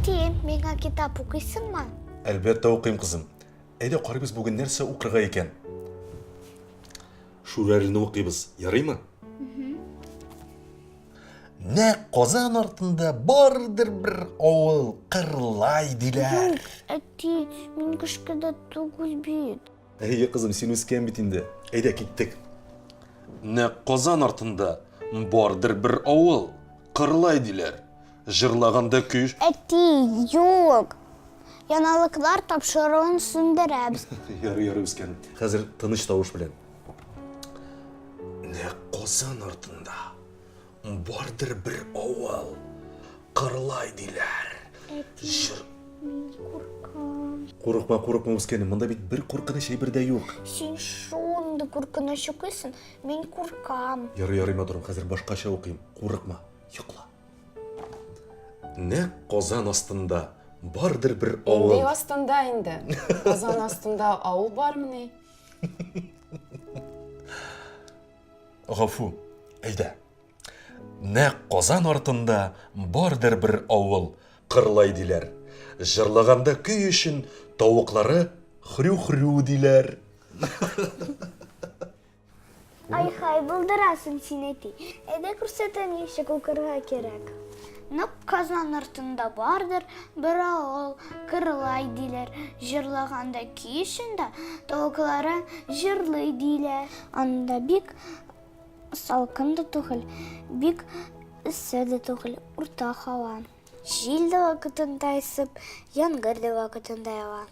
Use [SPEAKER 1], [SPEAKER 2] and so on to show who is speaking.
[SPEAKER 1] Әти, меңа китап оқисың ма?
[SPEAKER 2] Әлбәттә оқыйм, қызым. Әйдә қарайбыз бүгін нәрсе оқырға екен. Шүрәліні оқибыз, яраймы? Нә Қозан артында бардыр бір ауыл қырлай диләр.
[SPEAKER 1] Әти, мен кішкеде түгіл бит.
[SPEAKER 2] Әйе, қызым, сен өскен бит инде. Әйдә киттік. Нә Қозан артында бардыр бір ауыл қырлай диләр. Жырлағанда күйш...
[SPEAKER 1] Әти, юк. Яналыклар тапшыруын сүндірәбіз.
[SPEAKER 2] Яры өскен. Қазір тыныш тауыш білен. Нә Қозан артында бардыр бір ауыл қырлай диләр. Жыр... Қорықма өскенім, мұнда бит бір қорқыныш әйбірде жоқ.
[SPEAKER 1] Сен шонды қорқыныш оқисың, мен қорқам.
[SPEAKER 2] Яры тұрым, қазір башқаша оқиым. Қорықма, йықла. Нә Қозан астында бардыр бір ауыл.
[SPEAKER 3] Ней астында енді? Қозан астында ауыл бар міне?
[SPEAKER 2] Ғафу, әйдә. Нә Қозан артында бардыр бір ауыл қырлай диләр. Жырлағанда күй үшін тауықлары хрю-хрю диләр.
[SPEAKER 1] Айхай, бұлдырасың сен әти. Әйдә көрсетем нешік оқырға керек. Нәп Қозан артында бардыр бір ауыл қырлай диләр. Жырлағанда күй ішінде тауықлары жырлай диләр. Анда бик салқын да түгіл, бик ісі де түгіл, урта хава. Жел де вақытында есіп, яңғыр да вақытында ява.